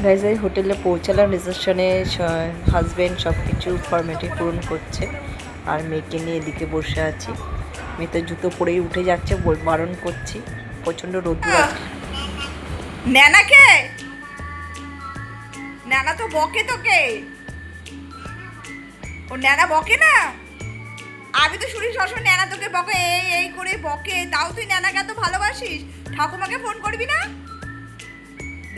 Guys এই হোটেলে পৌঁছালাম, রিসেপশনে হাজব্যান্ড সব কিছু ফর্মালিটি পূরণ করছে আর মেয়েকে নিয়ে এদিকে বসে আছি। মেয়ে তো জুতো পরেই উঠে যাচ্ছে, বারণ করছি, প্রচণ্ড রোদ্দুর আছে। ন্যানাকে ন্যানা তো বকে তোকে, ও ন্যানা বকে না। আমি তো শুনি সবসময় ন্যানা তোকে বকে, এই এই করে বকে, তাও তুই ন্যানাকে এত ভালোবাসিস, ঠাকুমাকে ফোন করবি না?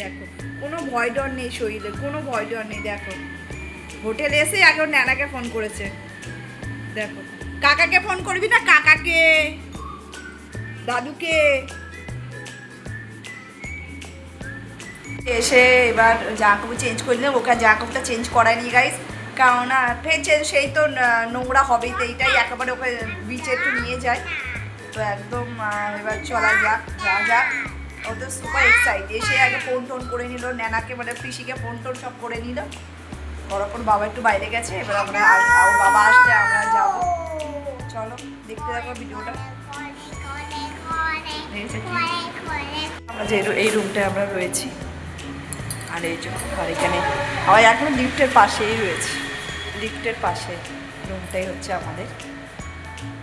দেখো কোনো ভয় ডর নেই শরীরে, কোনো ভয় ডর নেই। দেখো হোটেলে এসে আগে ওর ন্যানাকে ফোন করেছে। দেখো কাকাকে ফোন করবি না? কাকাকে, দাদুকে। এসে এবার জামা কাপড় চেঞ্জ করে নিলাম, ওকে জামা কাপড়টা চেঞ্জ করায়নি গাইস, কারণ ফের সেই তো নোংরা হবেই, তো এইটাই একেবারে ওকে বিচে একটু নিয়ে যায়। তো একদম এবার চলা যাক, যা যাক। ও তো সুপার এক্সাইট, এসে আগে ফোন টোন করে নিল, ন্যানাকে মানে পিসিকে ফোন টোন সব করে নিল। পর বাবা একটু বাইরে গেছে, এবার আমরা বাবা আসলে আমরা যাবো। চলো দেখতে থাকো ভিডিওটা। আমরা যে এই রুমটায় আমরা রয়েছি, আর এই যে আর এখানে আবার এখন লিফটের পাশেই রয়েছে, লিফটের পাশে রুমটাই হচ্ছে আমাদের।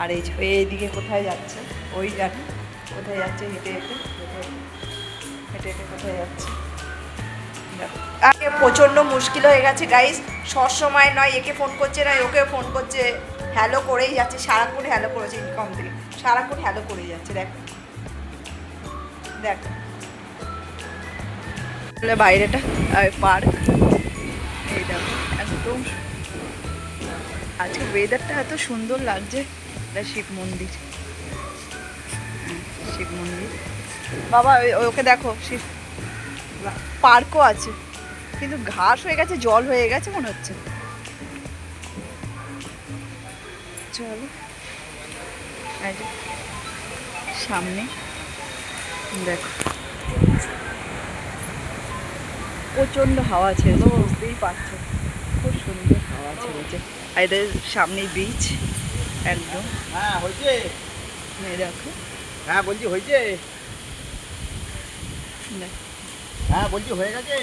আর এই যে এইদিকে কোথায় যাচ্ছে, ওই জানে কোথায় যাচ্ছে, হেঁটে হেঁটে হেঁটে হেঁটে কোথায় যাচ্ছে। আগে প্রচণ্ড মুশকিল হয়ে গেছে গাইস, সবসময় নয় একে ফোন করছে না ওকে ফোন করছে, হ্যালো করেই যাচ্ছে, সারাক্ষণ হ্যালো করেছে, ইনকাম থেকে সারাক্ষণ হ্যালো করেই যাচ্ছে। দেখো দেখো বাইরেটা পার্ক, এই দেখো একদম আজকে ওয়েদারটা এত সুন্দর লাগছে। এটা শিব মন্দির, শিব মন্দির বাবা, ওকে দেখো শিব পার্কও আছে, কিন্তু ঘাস হয়ে গেছে, জল হয়ে গেছে মনে হচ্ছে। চলো সামনে দেখো প্রচণ্ড হাওয়া ছেড়েছে, বুঝতেই পারছো, খুব সুন্দর হাওয়া ছেড়েছে। আর এদের সামনে বিচ একদম। হ্যাঁ হয়েছে, দেখো হ্যাঁ বলছি হয়েছে, হ্যাঁ বলছি হয়ে গেছে।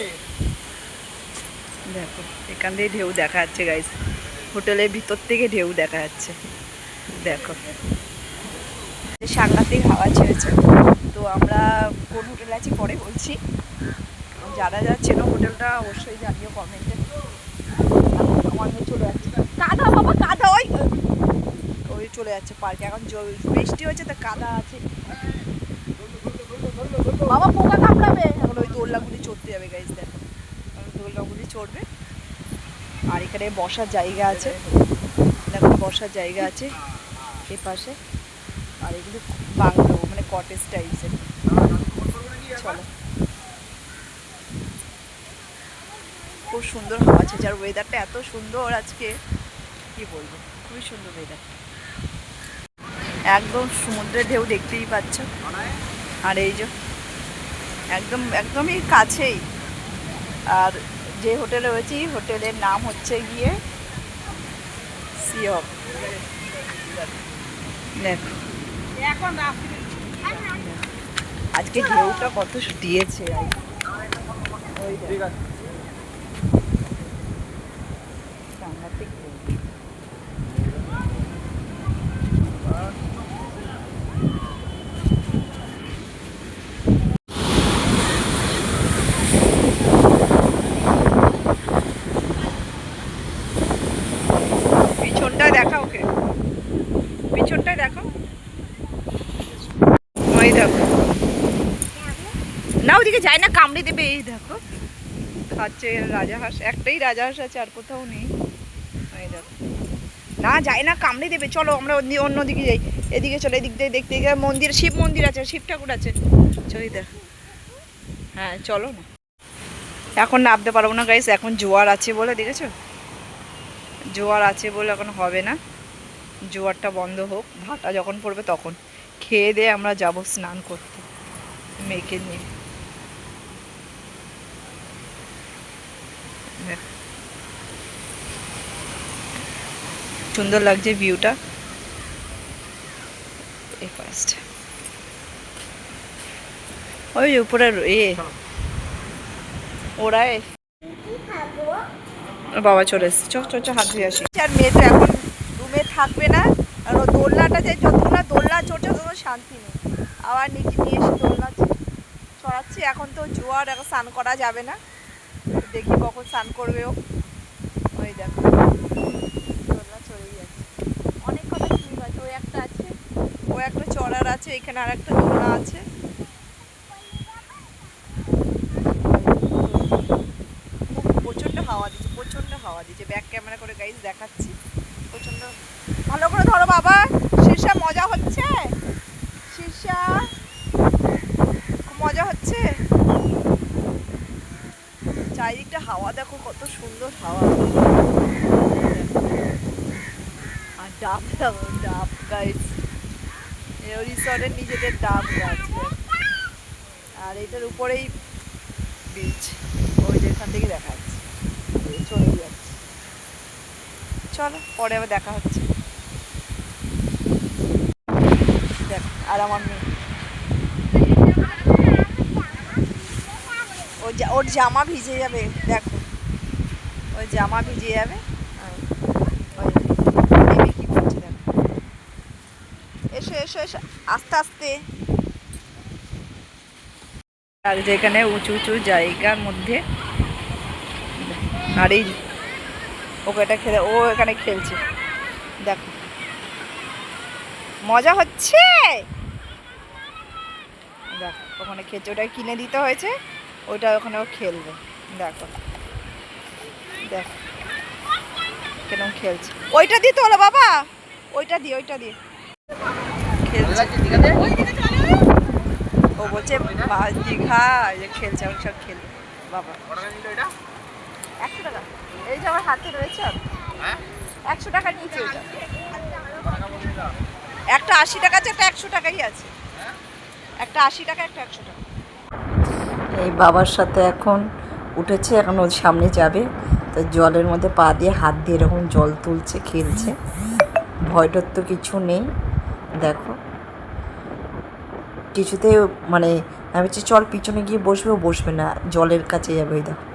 দেখো এখান থেকে ঢেউ দেখা যাচ্ছে গাইস, হোটেলের ভিতর থেকে ঢেউ দেখা যাচ্ছে। দেখো সাংঘাতিক হাওয়া ছেড়েছে। তো আমরা কোন হোটেলে আছি পরে বলছি, যারা যারা চেনো হোটেলটা অবশ্যই জানিও কমেন্টে। আমার মেয়ে চলে যাচ্ছে, কাদা বাবা কাদা, ওই ওই চলে যাচ্ছে পার্কে, এখন বৃষ্টি হয়েছে তো কাদা আছে বাবা, পোকা কামড়াবে। এখন ওই দোলনাগুলি চড়তে যাবে গাইস, দেখো দোলনাগুলি চড়বে। আর এখানে বসার জায়গা আছে, দেখো বসার জায়গা আছে এই পাশে। আর এগুলো বাংলো মানে কটেজ টাইপসের। চলো খুব সুন্দর হাওয়া আছে, যার ওয়েদারটা এত সুন্দর আজকে কি বলবো, খুবই সুন্দর ওয়েদার, একদম সমুদ্রের ঢেউ দেখতেই পাচ্ছ। আর এই যে একদম একদমই কাছেই। আর যে হোটেলে রয়েছি হোটেলের নাম হচ্ছে গিয়ে সিয়ক। দেখো আজকে ঢেউটা কত দিয়েছে, সাংঘাতিক ঢেউ। পিছনটা দেখা, ওকে পিছনটায় দেখো, ওই দেখো না ওদিকে যায় না, কামড়ে দেবে। এই দেখো খাচ্ছে রাজাহাঁস, একটাই রাজাহাঁস আছে, আর কোথাও নেই। এই দেখো না যায় না, কামড়ে দেবে। চলো আমরা অন্যদিকে যাই, এদিকে চলো, এদিক দিয়ে দেখতে মন্দির, শিব মন্দির আছে, শিব ঠাকুর আছে, চলি দেখ। হ্যাঁ চলো না, এখন নামতে পারবো না গাইস, এখন জোয়ার আছে বলে, দেখেছো জোয়ার আছে বলে এখন হবে না, জোয়ারটা বন্ধ হোক, ভাটা যখন পড়বে তখন খেয়ে দিয়ে আমরা যাব স্নান করতে মেয়েকে নিয়ে। সুন্দর লাগছে ভিউটা, এই ফার্স্ট ওই উপরে ওরা বাবা চলে এসছে, চ চ চ, হাত ধুয়ে আসি। আর মেয়ে তো এখন রুমে থাকবে না, আর ও দোলনাটা যে যতক্ষণ না দোলনা চড়ছে তত শান্তি নেই। আবার নিচে নিয়ে এসে দোলনা চড়াচ্ছি। এখন তো জোয়ার, এখন স্নান করা যাবে না, দেখি কখন স্নান করবে ও। ওই দেখো দোলনা চড়েই যাচ্ছে। অনেক কটা স্লিপ আছে, ওই একটা আছে, ও একটা চড়ার আছে, এখানে আর একটা দোলনা আছে। প্রচণ্ড হাওয়া দিচ্ছে, প্রচণ্ড হাওয়া দিচ্ছে। ব্যাক ক্যামেরা করে গাইজ দেখাচ্ছি, প্রচণ্ড। ভালো করে ধরো বাবা। শীর্ষা মজা হচ্ছে, শীর্ষা খুব মজা হচ্ছে। চারিদিকটা হাওয়া দেখো, কত সুন্দর হাওয়া। আর ডাব দেখো, ডাব গাইজ, রিসর্টের নিজেদের ডাব গাছ। আর এটার উপরেই বিচ, ওই যে এখান থেকে দেখা যাচ্ছে, চলে যাচ্ছে। চলো পরে আবার দেখা হচ্ছে। দেখ, আর আমার মেয়ে, ওর জামা ভিজে যাবে, দেখো ওই জামা ভিজে যাবে। ওই কি করছে দেখো। এসো এসো এসো, আস্তে আস্তে। আর যেখানে উঁচু উঁচু জায়গার মধ্যে, আর এই ওকে এটা খেলে, ও এখানে খেলছে দেখো, মজা হচ্ছে। দেখো ওখানে খেলছে, ওটা কিনে দিতে হয়েছে, ওইটা ওখানে ও খেলবে। দেখো দেখো কেরম খেলছে। ওইটা দিতে হলো বাবা, ওইটা দিয়ে, ওইটা দিয়ে খেলছে। ও বলছে মাছ দীঘা, খেলছে, ওই সব খেলবে বাবা। 100 টাকা, এই যে আমার হাতে রয়েছে, 100 টাকা নিয়েছে ওইটা। একটা 80 টাকা আছে, একটা 100 টাকাই আছে। একটা 80 টাকা, একটা 100 টাকা। এই বাবার সাথে এখন উঠেছে, এখন ওর সামনে যাবে, তো জলের মধ্যে পা দিয়ে হাত দিয়ে এরকম জল তুলছে, খেলছে। ভয়টার তো কিছু নেই। দেখো কিছুতে মানে আমি বলছি চল পিছনে গিয়ে বসবে, ও বসবে না, জলের কাছে যাবে। ওই দেখো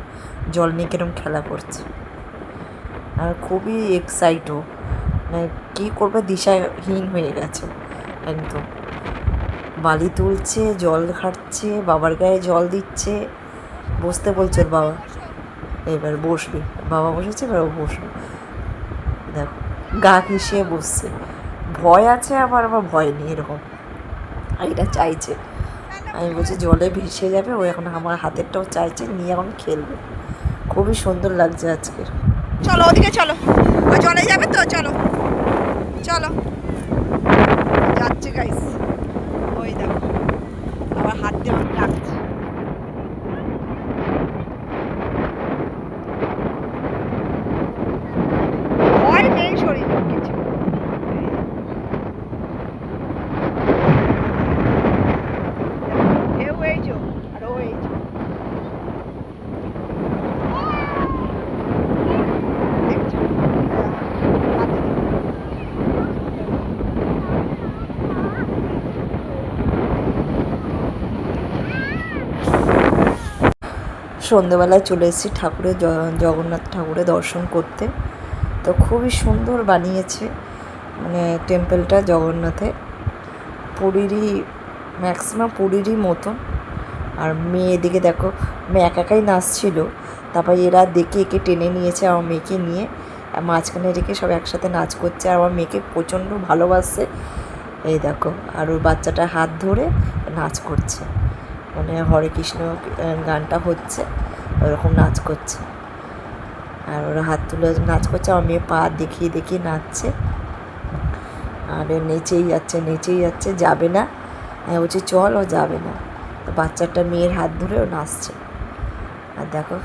জল নিয়ে কিরকম খেলা করছে, আর খুবই এক্সাইটও, মানে কী করবে দিশাহীন হয়ে গেছে একদম। বালি তুলছে, জল ঘাটছে, বাবার গায়ে জল দিচ্ছে, বসতে বলছে ওর বাবা, এবার বসবে। বাবা বসেছে, এবার ও বসবে। দেখো গা ঘিসিয়ে বসছে, ভয় আছে আবার আবার ভয় নেই এরকম। আর এটা চাইছে, আমি বলছি জলে ভেসে যাবে, ও এখন আমার হাতেরটাও চাইছে, নিয়ে এখন খেলবে। খুবই সুন্দর লাগছে আজকের। চলো ওদিকে চলো, ওই জলে যাবে তো, চলো চলো। যাচ্ছে গাইস, ওই দেখো আবার হাত দিয়ে ডাকছে। ভয় নেই শরীরে কিছু। এও এই যে, আর ও এই যে, দেখছো? সন্ধেবেলায় চলে এসেছি ঠাকুরের জগন্নাথ ঠাকুরের দর্শন করতে। তো খুবই সুন্দর বানিয়েছে, মানে টেম্পলটা জগন্নাথে পুরীরই, ম্যাক্সিমাম পুরীরই মতন। আর মেয়ে এদিকে দেখো, মেয়ে একাই নাচছিল, তারপর এরা দেখে একে টেনে নিয়েছে, আমার মেয়েকে নিয়ে মাঝখানে রেখে সব একসাথে নাচ করছে। আর আমার মেয়েকে প্রচণ্ড ভালোবাসে, এই দেখো। আর ওর বাচ্চাটা হাত ধরে নাচ করছে, মানে হরে কৃষ্ণ গানটা হচ্ছে, ওরকম নাচ করছে। আর ওরা হাত তুলে নাচ করছে, আমার মেয়ে পা দেখিয়ে দেখিয়ে নাচছে, আর নেচেই যাচ্ছে, নেচেই যাচ্ছে, যাবে না। আমি বলছি চল, ও যাবে না। তো বাচ্চাটা মেয়ের হাত ধরে ও নাচছে। আর দেখো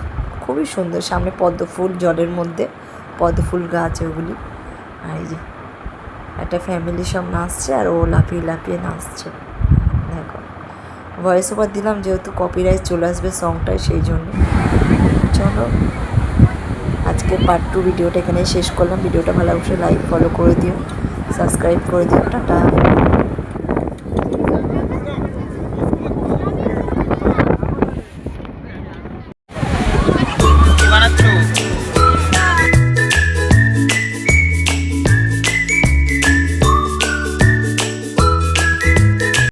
খুবই সুন্দর, সামনে পদ্ম ফুল, জলের মধ্যে পদ্ম ফুল গাছ ওগুলি। আর এই যে একটা ফ্যামিলি সব নাচছে, আর ও লাফিয়ে লাফিয়ে নাচছে। দেখো ভয়েস ওভার দিলাম, যেহেতু কপিরাইট চলে আসবে সংটায়, সেই জন্য। চলো আজকে পার্ট 2 ভিডিওটা এখানে শেষ করলাম। ভিডিওটা ভালো অবশ্যই লাইক ফলো করে দিও, সাবস্ক্রাইব করে দিও। টাটা।